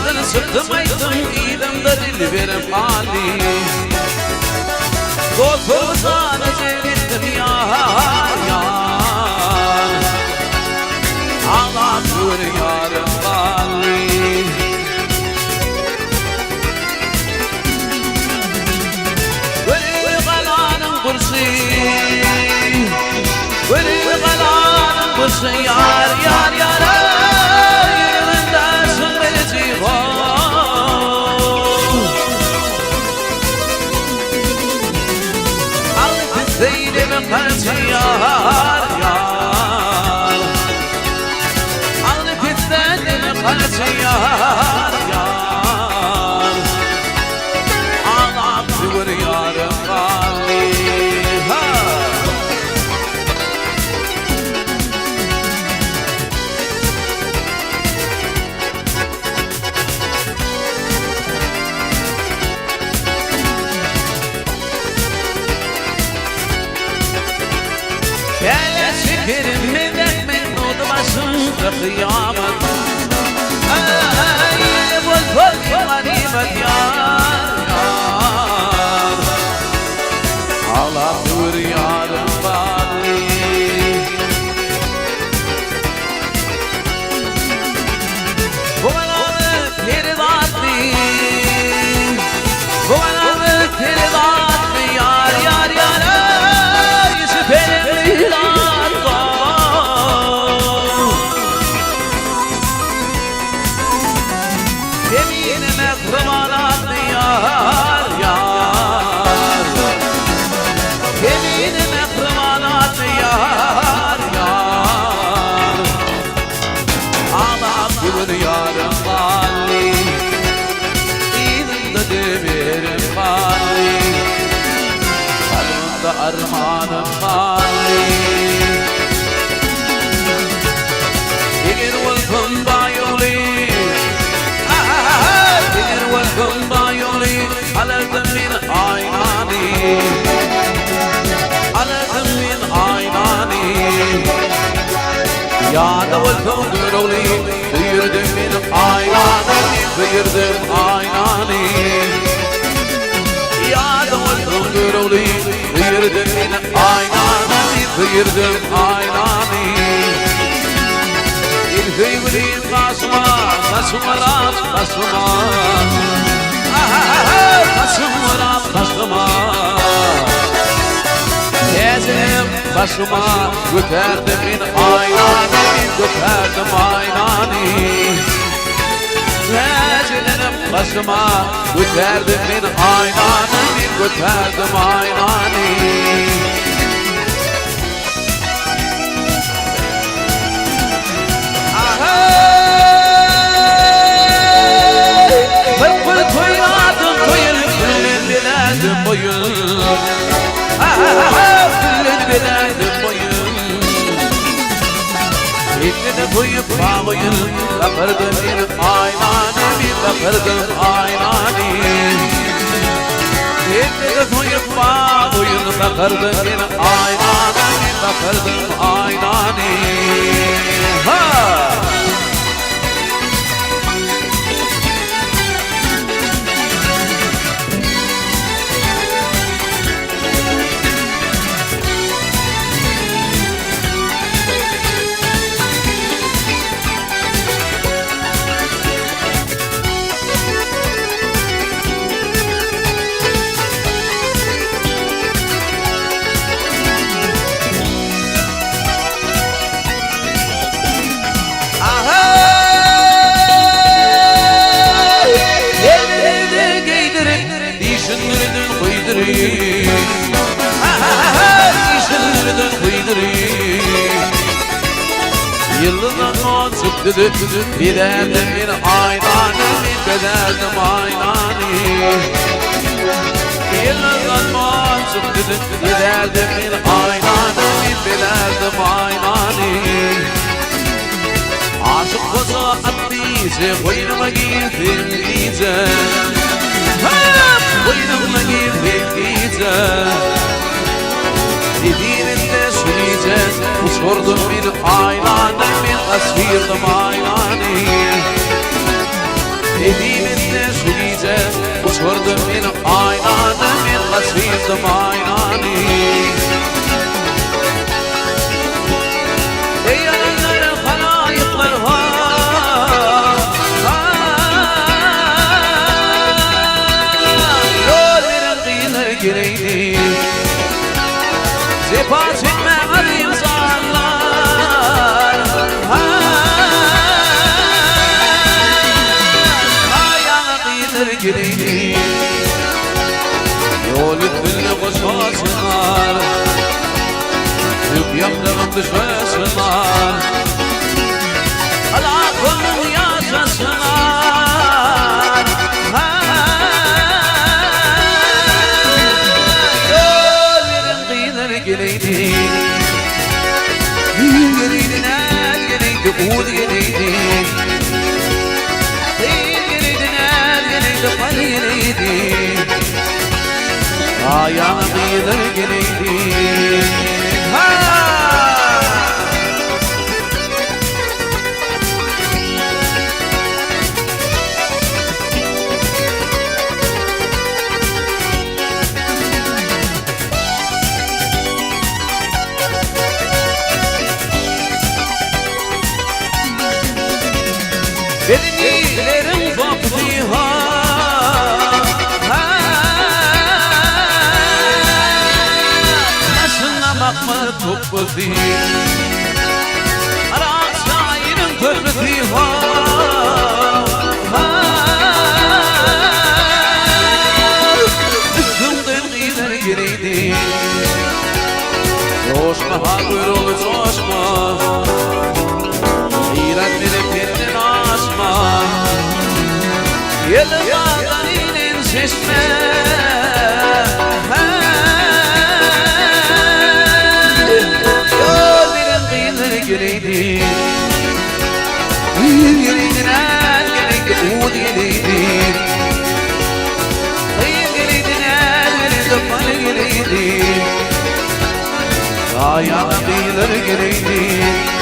aydın sırtım aydın İyidimde dil verim hali Dostum sana cevittim yar yar Ağlatır yarım hali Gönül galanın kursi Gönül galanın kursi yar yar yar Karşı yar yar Ağlı pitledim karşı yar yar Ağlam dur yarım vali Gel şekerim melek memnun başımda kıyamet Ay bol bol ganimet yar yar Ağlatır yarım bari Bu anamı perivatli Bu anamı perivatli yar yar yar Armanım mali Digir welcome bayoli Digir welcome bayoli Alerdim min aynani Alerdim min aynani Ya da welcome güroli Büyürdüm min aynani Büyürdüm aynani Ya da welcome güroli Büyürdüm min aynani Büyürdüm aynani İlhüyülün kasma Kasma rast kasma Kasma rast kasma Gezim başıma Göterdim min aynani Göterdim aynani Gezim başıma Göterdim min aynani Göterdim aynani Pırpır koyadın koyun Gülün bilerdim boyun Gülün bilerdim boyun İlini koyup bağlayın Bakırdım bir aynani Bakırdım aynani İlini koyup bağlayın Bakırdım bir aynani Bakırdım aynani Yılından o çıktı Bilerdim bir aynani Bederdim aynani Yılından o çıktı Bilerdim bir aynani Bederdim aynani Aşık koza attıysa Koynuma girdim iyice Koynuma girdim iyice Dediğinde söyleyeceğiz Uçurdum bir aynani Bir tasvirdim aynani قيد معيناني يا نظر الخلايق والهوى يولي رقيد الجريدي زفاف ما غريب صالار يا رقيد الجريدي يولد بالغصاص النار يملغ بشواس النار العقل يا سنار يولد القيد الجليدي جليدنا جليد قود جليدي جليدنا جليد قل جليدي يا قيد الجليدي Bedenilerin baktıha Nasılına bakma topladı Arak şairin körlüdüha Üstümden gider gireydi Coşma haber olu coşma İğrenlerim kendin asma Yılmadan inin sesme Yolların kıyıları gireydi Gireydin el gireydi Uğud gireydi Kıyı gireydin el gireydi Fal gireydi Ayağına kıyıları gireydi